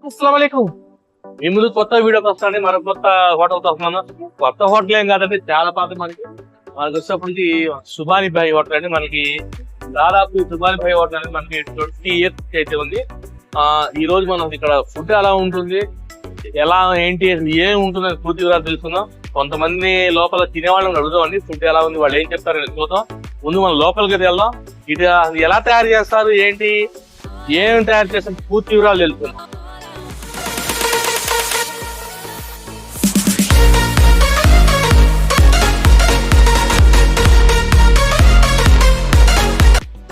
అస్సలాముఅలైకుం. మీ ముందు కొత్త వీడియోకి వస్తానండి. మన కొత్త హోటల్తో వస్తున్నాను. కొత్త హోటల్ ఏం కాదండి, చాలా పాత. మనకి వచ్చేప్పటికి సుబానీ భాయ్ హోటల్ అండి. మనకి దాదాపు సుబానీ భాయ్ హోటల్ అనేది మనకి 20 years అయితే ఉంది. ఈ రోజు మనం ఇక్కడ ఫుడ్ ఎలా ఉంటుంది, ఎలా ఏంటి, ఏం ఉంటుంది అని పూర్తి వివరాలు తెలుసుకుందాం. కొంతమంది లోపల తినేవాళ్ళని అడుగుదామండి, ఫుడ్ ఎలా ఉంది, వాళ్ళు ఏం చెప్తారని చూద్దాం. ముందు మనం లోపలికి వెళ్దాం. ఇది ఎలా తయారు చేస్తారు, ఏంటి, ఏం తయారు చేస్తారు, పూర్తి వివరాలు తెలుసుకుందాం.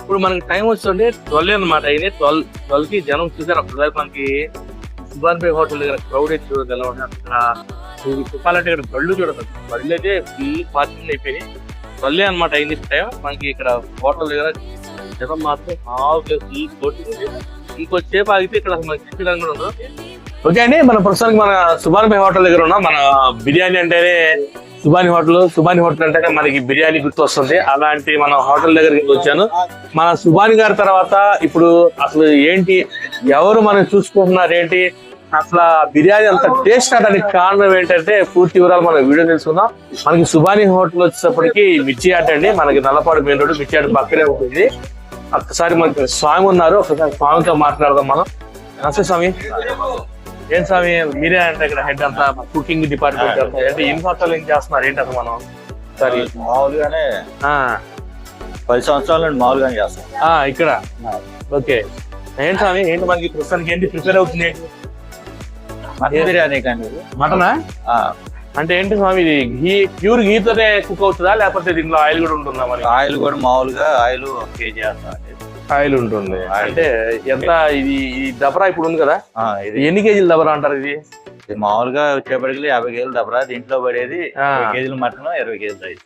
ఇప్పుడు మనకి టైం వస్తుంటే 12 అనమాట. అయింది 12కి జనం చూసారు. అప్పుడు మనకి సుబానీ భాయ్ హోటల్ దగ్గర క్రౌడ్ అయితే చూడగల అక్కడ చెప్పాలంటే ఇక్కడ బళ్ళు చూడదు. బళ్ళు అయితే ఫుల్ పార్కింగ్ అయిపోయినాయి. 12 అనమాట అయింది టైం. మనకి ఇక్కడ హోటల్ దగ్గర జనం మాత్రం ఇంకొచ్చేపు ఆగితే ఇక్కడ మనకి తినడానికి కూడా ఉండదు. ఓకే అండి, మన ప్రస్తుతానికి మన సుబానీ భాయ్ హోటల్ దగ్గర ఉన్నాం. మన బిర్యానీ అంటేనే సుబానీ హోటల్ అంటేనే మనకి బిర్యానీ గుర్తు వస్తుంది. అలాంటి మన హోటల్ దగ్గరికి వచ్చాను. మన సుబానీ గారి తర్వాత ఇప్పుడు అసలు ఏంటి, ఎవరు మనం చూసుకుంటున్నారు, ఏంటి అసలు బిర్యానీ అంత టేస్ట్ అవడానికి కారణం ఏంటంటే పూర్తి వివరాలు మనం వీడియో తెలుసుకుందాం. మనకి సుబానీ హోటల్ వచ్చేటప్పటికి మిర్చి ఆట అండి. మనకి నల్లపాడు మెయిన్ రోడ్ మిర్చి ఆట పక్కనే ఉంటుంది. ఒక్కసారి మనకి స్వామి ఉన్నారు, ఒకసారి స్వామితో మాట్లాడదాం మనం. నమస్తే స్వామి. ఏం స్వామి, మీరే అంటే ఇక్కడ హెడ్ అంతా కుకింగ్ డిపార్ట్మెంట్ అంటే ఎన్ని సంవత్సరాలు ఏం చేస్తున్నారు, ఏంటి అసలు మనం? సరే, మామూలుగానే 10 సంవత్సరాల నుండి మామూలుగానే చేస్తాం ఇక్కడ. ఓకే, ఏంటి స్వామి, ఏంటి మనకి ప్రస్తుతానికి ఏంటి ప్రిపేర్ అవుతుంది? మటన్ బిర్యానీ కానీ. మటనా? అంటే ఏంటి స్వామి, ఇది ఘీ, ప్యూర్ ఘీతోనే కుక్ అవుతుందా, లేకపోతే దీంట్లో ఆయిల్ కూడా ఉంటుందా? మరి ఆయిల్ కూడా మామూలుగా ఆయిల్ 1 kg ఆయిల్ ఉంటుంది. అంటే ఎంత ఇది దబరా ఇప్పుడు ఉంది కదా, ఇది ఎన్ని కేజీలు దబరా అంటారు? ఇది మామూలుగా వచ్చేప్పటికి 50 kg దబరా. దీంట్లో పడేది 20 kg మటన్, 20 kg రైస్.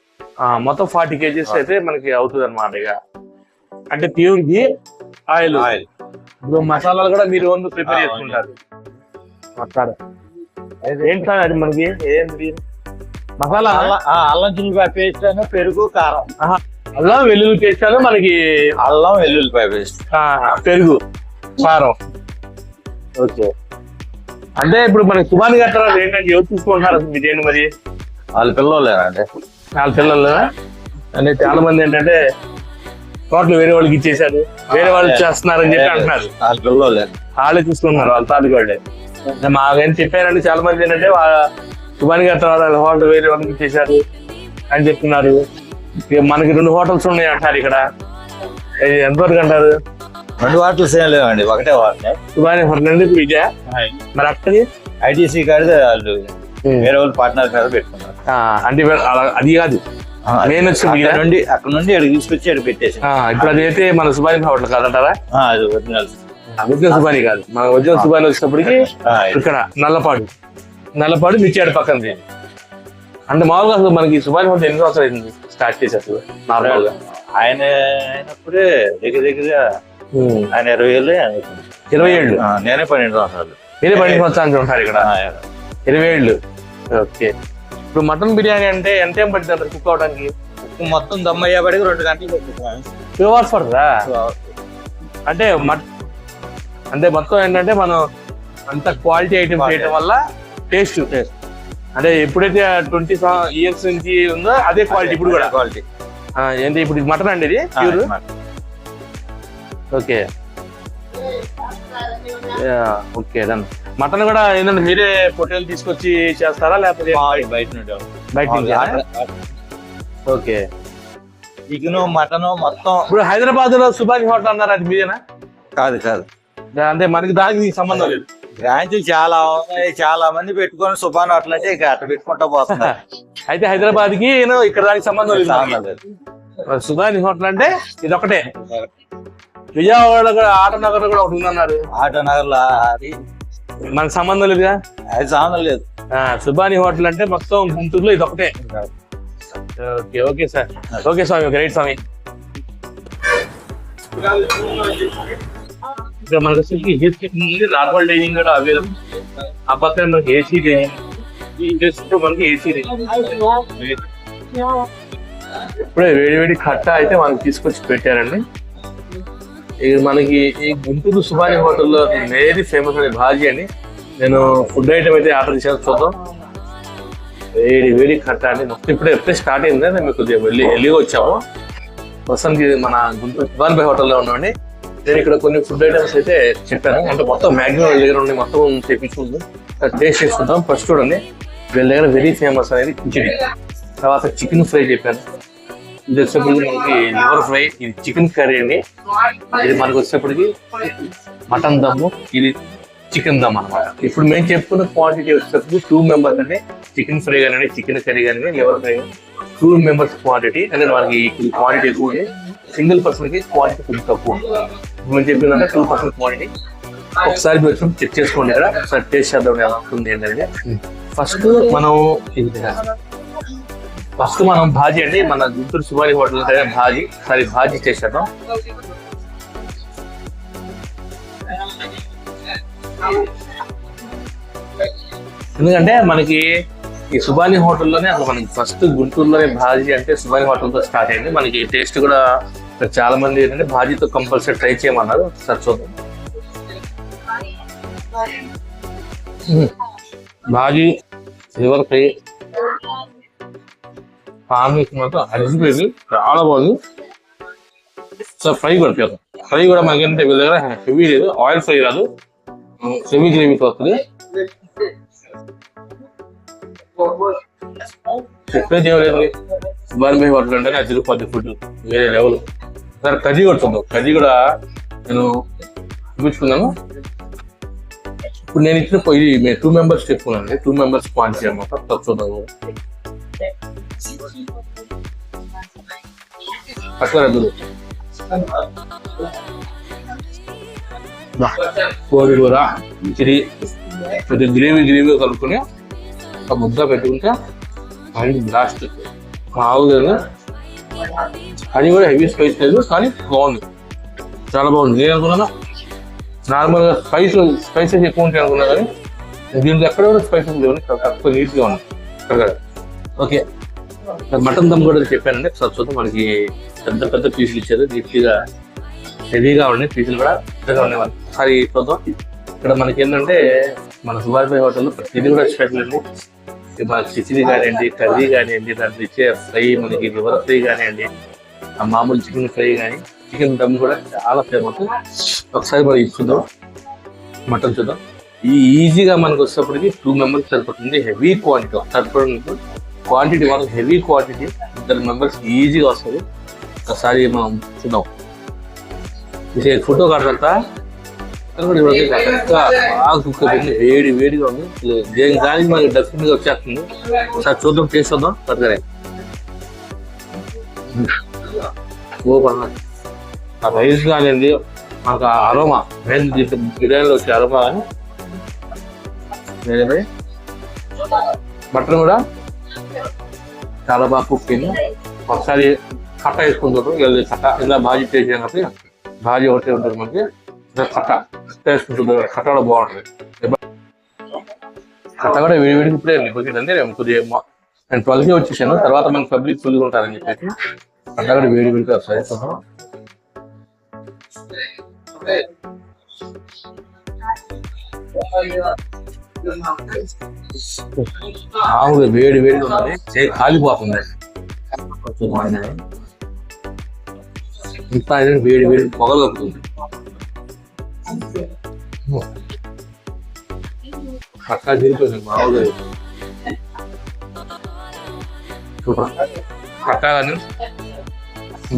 మొత్తం 40 kgs అయితే మనకి అవుతుంది అనమాట. ఇక అంటే ప్యూర్ ఘీ, ఆయిల్. ఇప్పుడు మసాలాలు కూడా మీరు ఓన్ ప్రిపేర్ చేసుకుంటారు. ఏంటి అది మనకి ఏంటి మసాలా? అల్లం చిల్లిపాయ పేస్ట్ అని, పెరుగు, కారం. అల్లం వెల్లుల్లి పేస్ట్ అని మనకి, అల్లం వెల్లుల్లిపాయ పేస్ట్, పెరుగు, కారం. ఓకే, అంటే ఇప్పుడు మనకి సుబానీ గారి తర్వాత ఏంటంటే ఎవరు చూసుకుంటున్నారు అసలు బిర్యానీ? మరి వాళ్ళ పిల్లలేనండి. వాళ్ళ పిల్లలు అంటే చాలా మంది ఏంటంటే తోటలు వేరే వాళ్ళకి ఇచ్చేసారు, వేరే వాళ్ళు చేస్తున్నారని చెప్పి అంటున్నారు. వాళ్ళ పిల్లలే వాళ్ళే చూసుకుంటున్నారు, వాళ్ళ తాలూకు వాళ్ళే. మాకేం చెప్పారంటే చాలా మంది ఏంటంటే సుబానీ గారి తర్వాత హోటల్ వేరే వాళ్ళకి ఇచ్చేసారు అని చెప్తున్నారు. మనకి 2 హోటల్స్ ఉన్నాయి అంటారు ఇక్కడ. ఎంతవరకు అంటారు? 2 హోటల్స్ ఏం లేవండి, ఒకటే హోటల్ సుబానీ హోటల్ అండి. ఇదే మరి అక్కడి ITC కాడితే వాళ్ళు వేరే వాళ్ళు పార్ట్నర్ కాదు పెట్టుకున్నారు. అంటే అది కాదు, నేను వచ్చి అక్కడ నుండి ఇక్కడ తీసుకొచ్చి ఇక్కడ పెట్టేసి. ఇప్పుడు అది అయితే మన సుబానీ హోటల్ కాదంటారా? అది ఒరిజినల్ సుబానీ కాదు, మన ఒరిజినల్ సుబానీ వచ్చేటప్పటికి ఇక్కడ నల్లపాడు మిర్చియాడ పక్కనది. అంటే మామూలుగా అసలు మనకి సుబానీ హోటల్ ఎన్ని సంవత్సరాలు అయింది స్టార్ట్ చేసి అసలు నార్మల్ గా? ఆయన అయినప్పుడే దగ్గర ఆయన 20 ఏళ్ళు. 20 ఏళ్ళు? నేనే 12 సంవత్సరాలు. మీరే 12 సంవత్సరాలు ఉంటారు ఇక్కడ? 20 ఏళ్ళు. ఓకే, ఇప్పుడు మటన్ బిర్యానీ అంటే ఎంతేం పడుతుంది అంటారు కుక్ అవడానికి? మొత్తం దమ్ అయ్యేపడికి 2 గంటలు పడుతుంది. 2 hours పడుతుందా? అంటే అంటే మొత్తం ఏంటంటే మనం అంత క్వాలిటీ ఐటమ్స్ చేయడం వల్ల టేస్ట్ అంటే ఎప్పుడైతే 20 years నుంచి ఉందో అదే క్వాలిటీ ఇప్పుడు కూడా. క్వాలిటీ ఏంటి ఇప్పుడు మటన్ అండి ఇది pure? Okay okay, then mutton కూడా ఏంటంటే మీరే పొట్టేలు తీసుకొచ్చి చేస్తారా లేకపోతే బయట నుండి? బయట నుంచి. ఓకే, చికెన్, మటన్ మొత్తం. ఇప్పుడు హైదరాబాద్ లో సుబానీ హోటల్ అన్నారు, అది మీదేనా? కాదు, అంటే మనకి దానికి సంబంధం లేదు. బ్రాంచ్ చాలా ఉన్నాయి, చాలా మంది పెట్టుకొని సుబానీ హోటల్ అంటే ఇక అట్లా పెట్టుకుంటా పోతున్నారు. అయితే హైదరాబాద్ కి ఇక్కడ దానికి సంబంధం లేదు. సుబానీ హోటల్ అంటే ఇది ఒకటే. విజయవాడ ఆటోనగర్ కూడా ఒకటి ఉందన్నారు. ఆటోనగర్ లో అది మనకు సంబంధం లేదుగా? అది సంబంధం లేదు. సుబానీ హోటల్ అంటే మొత్తం గుంటూరులో ఇది ఒకటే. Okay okay sir. ఓకే స్వామి, గ్రేట్ స్వామి. ఇక్కడ మనకు వచ్చేసి నార్మల్ డైనింగ్ కూడా అవైలబుల్. ఆ పక్కన మనకి ఏసీ డైనింగ్, మనకి ఏసీ డైనింగ్. ఇప్పుడే వేడి కట్ట అయితే మనకి తీసుకొచ్చి పెట్టారండి. ఇది మనకి ఈ గుంటూరు సుబాని హోటల్లో వెరీ ఫేమస్ అనే భాజీ అని నేను ఫుడ్ ఐటమ్ అయితే ఆర్డర్ చేసి చూద్దాం. వేడి వేడి కట్ట అండి. ఇప్పుడు ఎప్పుడే స్టార్ట్ అయింది, మేము కొద్దిగా వెళ్ళిగా వచ్చాము. ప్రస్తుతానికి మన గుంటూరు సుబాని భాయ్ హోటల్లో ఉన్నామండి. నేను ఇక్కడ కొన్ని ఫుడ్ ఐటమ్స్ అయితే చెప్పాను, అంటే మొత్తం మ్యాక్సిమం వీళ్ళ దగ్గర ఉండి మొత్తం తెప్పించుకుందాం, టేస్ట్ చేసుకుంటాం. ఫస్ట్ చూడండి, వీళ్ళ దగ్గర వెరీ ఫేమస్ అనేది కిచిడి, తర్వాత చికెన్ ఫ్రై చెప్పాను. ఇది వచ్చేప్పటికి మనకి లివర్ ఫ్రై, ఇది చికెన్ కర్రీ అండి. ఇది మనకు వచ్చేప్పటికి మటన్ దమ్ము, ఇది చికెన్ దమ్ అనమాట. ఇప్పుడు మేము చెప్పుకున్న క్వాంటిటీ వచ్చేప్పటికి 2 members అంటే చికెన్ ఫ్రై కానీ చికెన్ కర్రీ కానీ లివర్ ఫ్రై 2 members క్వాంటిటీ అంటే మనకి క్వాంటిటీ ఎక్కువ ఉంది. సింగిల్ పర్సన్ కి క్వాంటిటీ కొంచెం తక్కువ. మేము చెప్పిందంటే 2% క్వాంటిటీ. ఒకసారి మీరు వచ్చి చెక్ చేసుకోండి కదా, ఒకసారి టేస్ట్ చేద్దాం ఎలా ఉంటుంది ఏంటంటే. ఫస్ట్ మనం భాజీ అండి, మన గుంటూరు సుబాని హోటల్ భాజీ. ఒకసారి భాజీ టేస్ట్ చేద్దాం. ఎందుకంటే మనకి ఈ సుబాని హోటల్లోనే అసలు మనకి ఫస్ట్ గుంటూరులోనే భాజీ అంటే సుబాని హోటల్తో స్టార్ట్ అయింది. మనకి టేస్ట్ కూడా చాలా మంది ఏంటంటే భాజీతో కంపల్సరీ ట్రై చేయమన్నారు. సార్ చూద్దాం. భాజీ లివర్ ఫ్రై కాంబినేషన్ మాత్రం అరిసిపోయింది, చాలా బాగుంది. సార్ ఫ్రై కూడా చేద్దాం. ఫ్రై కూడా మనకి ఏంటంటే వీళ్ళ దగ్గర హెవీ లేదు, ఆయిల్ ఫ్రై రాదు, సెమీ గ్రేవీతో వస్తుంది. చెప్పేది ఏమలేదు, సుబాని భాయ్ హోటల్ అంటే అది తిరుపతి ఫుడ్ వేరే లెవెల్. సార్ కర్రీ కూడా చూద్దాం. కర్రీ కూడా నేను చూపించుకున్నాను. ఇప్పుడు నేను ఇచ్చిన ఇది మేము 2 members చెప్పుకున్నాను, 2 members క్వాంటిటీ అనమాట. చూద్దాము. కోడి కూర, ఇది కొద్దిగా గ్రేవీ కలుపుకొని ఒక ముద్ద పెట్టుకుంటే అది బ్లాస్ట్. బాగుంది. అది కూడా హెవీ స్పైస్ లేదు, కానీ బాగుంది, చాలా బాగుంది. నేను అనుకున్నాను నార్మల్గా స్పైసెస్ ఎక్కువ ఉంటాయి అనుకున్నా, కానీ దీంట్లో ఎక్కడ కూడా స్పైసెస్ లేవు, తక్కువ నీట్గా ఉంది. ఓకే, మటన్ దమ్ కూడా చెప్పానండి. చూద్దాం. మనకి పెద్ద పెద్ద పీసులు ఇచ్చారు, నీట్గా హెవీగా ఉన్నాయి పీసులు కూడా, పెద్దగా ఉన్నాయి. ఒకసారి చూద్దాం. ఇక్కడ మనకి ఏంటంటే మన సుబాని భాయ్ హోటల్లో ఇది కూడా స్పెషల్ అండి. మన కిచిడి కానివ్వండి, కర్రీ కానివ్వండి, దాంట్లో ఇచ్చే ఫ్రై, మనకి లివర్ ఫ్రై కానివ్వండి, ఆ మామూలు చికెన్ ఫ్రై కానీ, చికెన్ దమ్ కూడా చాలా ఫేమస్. ఒకసారి మనం చూద్దాం. మటన్ చూద్దాం. ఈజీగా మనకు వచ్చేప్పటికి 2 members సరిపోతుంది. హెవీ క్వాంటిటీ సరిపడ క్వాంటిటీ మాత్రం హెవీ క్వాంటిటీ, 2 members ఈజీగా వస్తుంది. ఒకసారి మనం చూద్దాం. ఇది ఫోటో కాడతా బాగా కుక్ అయిపోయింది, వేడి వేడిగా ఉంది. దేని దానికి మనకి డెఫినెట్గా వచ్చేస్తుంది. ఒకసారి చూద్దాం, టేస్ట్ చూద్దాం. పట్టుకరే ఆ రైస్ కానివ్వండి, మాకు అరోమా మెయిన్ బిర్యానీలో వచ్చే అరోమా కానీ వేరే. మటన్ కూడా చాలా బాగా కుక్ అయింది. ఒకసారి కట్ట వేసుకుంటారు. కట్ట ఇలా భాజీ టేస్ట్ కాబట్టి భాజీ ఒకటే ఉంటుంది మనకి. కట్ట వేసుకుంటుంది, కట్ట కూడా బాగుంటుంది. కట్ట కూడా వేడికి ఇప్పుడే కొద్దిగా కొద్దిగా నేను 12కి వచ్చేసాను, తర్వాత మనకి పబ్లిక్ ఫుల్గా ఉంటారని చెప్పేసి కట్ట కూడా వేడిగా వస్తాయి. మామూలుగా వేడి వేడిగా ఉన్నది, కాలిపోతుంది. ఇంకా వేడి వేడి పొగలు కప్పుతుంది. కట్టా తిరిగిపోయింది మామూలుగా. కట్టా కానీ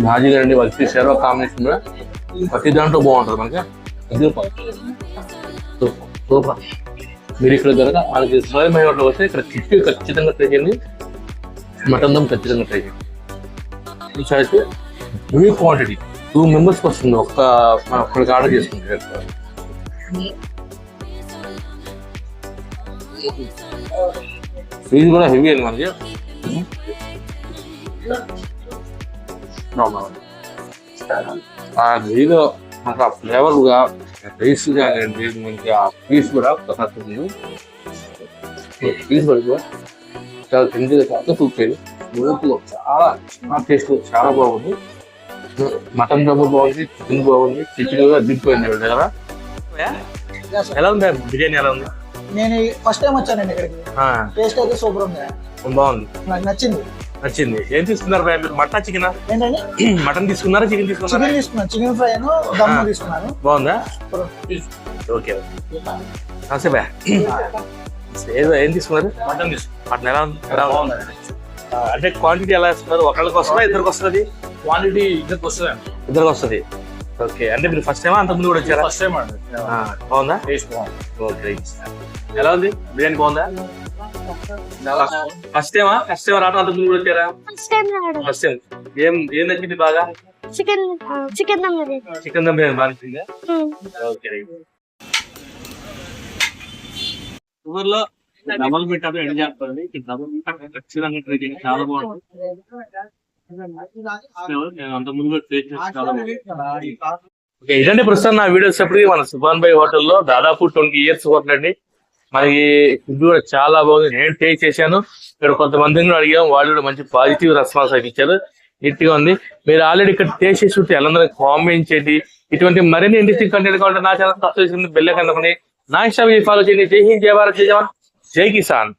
భాజీ కానీ వచ్చి సేవ కాంబినేషన్ కూడా ప్రతి దాంట్లో బాగుంటుంది మనకి. సూపర్. మీరు ఇక్కడ కనుక మనకి సుబాని భాయ్ హోటల్ వస్తే ఇక్కడ కిట్టి ఖచ్చితంగా ట్రై చేయండి, మటన్ దమ్ ఖచ్చితంగా ట్రై చేయండి. ఈసారి హెవీ క్వాంటిటీ 2 members వస్తుంది మనం ఒక్కడికి ఆర్డర్ చేసుకుంటే. ఫీజ్ కూడా హెవీ అండి మనకి. ఆ గ్రీలో మనకు ఆ ఫ్లేవర్గా రైస్ కానివ్వండి, మనకి ఆ పీస్ కూడా వస్తుంది. పీస్ కూడా చాలా తిండి చాలా కుక్ అయ్యింది. చాలా టేస్ట్ చాలా బాగుంది. మటన్ దమ్ము బాగుంది, చికెన్ బాగుంది, చికెన్ కూడా దిగిపోయింది కదా. ఎలా ఉంది బిర్యానీ? ఎలా ఉంది? నేను ఫస్ట్ టైం వచ్చానండి ఇక్కడికి. టేస్ట్ అయితే సూపర్ ఉంది, బాగుంది, నాకు నచ్చింది. నచ్చింది. ఏం తీసుకున్నారు భయ్యా మీరు? మటన్ చికెనా? ఏంటండి? మటన్ తీసుకున్నారా, చికెన్ తీసుకున్నారా? చికెన్ తీసుకున్నాను, చికెన్ ఫ్రై దమ్ తీసుకున్నాను. బాగుందా? ఓకే నమస్తే భయ్యా. ఏం తీసుకున్నారు? మటన్ తీసుకున్నారు. మటన్ ఎలా ఉంది? ఎలా ఉంది? అంటే క్వాంటిటీ ఎలా ఇస్తున్నారు? ఒకళ్ళకి వస్తుందా, ఇద్దరికి వస్తుంది? క్వాంటిటీ ఇద్దరికి వస్తుంది, ఇద్దరికి వస్తుంది. ఓకే, అంటే మీరు ఫస్ట్ టైమా అంతకుముందు కూడా వచ్చారా? ఫస్ట్ టైం అండి. బాగుందా? టేస్ట్ బాగుంది. ఓకే, ఎలా ఉంది బిర్యానీ? బాగుందా? ఫస్ట్ టైమా రావడం? అంతకుముందు కూడా వచ్చారా? First time. ఏం నచ్చింది బాగా? చికెన్ దమ్ బిర్యానీ. చికెన్ దమ్ బిర్యానీ బాగా నచ్చిందా? ఓకే. ఊర్లో డబల్ పెట్టారు ఎండ్ చేస్తారండి. డబల్ ఖచ్చితంగా ట్రై చేయండి, చాలా బాగుంటుంది. నేను అంత ముందు టేస్ట్ చేసి చాలా బాగుంది. ఓకే, ఇదండి ప్రస్తుతం నా వీడియోస్ ఎప్పటికీ మన సుభాన్ భాయ్ హోటల్లో దాదాపు 20 years హోటల్ అండి. మనకి ఫుడ్ కూడా చాలా బాగుంది. నేను టేస్ట్ చేశాను. ఇక్కడ కొంతమందిని కూడా అడిగాం, వాళ్ళు కూడా మంచి పాజిటివ్ రెస్పాన్స్ అయితే ఇచ్చారు. నీట్ గా ఉంది. మీరు ఆల్రెడీ ఇక్కడ టేస్ట్ చేసి ఉంటే ఎలా కామెంట్ చేయండి. ఇటువంటి మరిన్ని ఇంట్రెస్టింగ్ కంటెంట్ కావాలంటే నా ఛానల్ సబ్స్క్రైబ్ చేసి బెల్ ఐకాన్ నొక్కండి. నా ఇన్స్టాగ్రామ్ ఫాలో చేయండి. జై హింద్, జై భారత్, జై జవాన్, జై కిసాన్.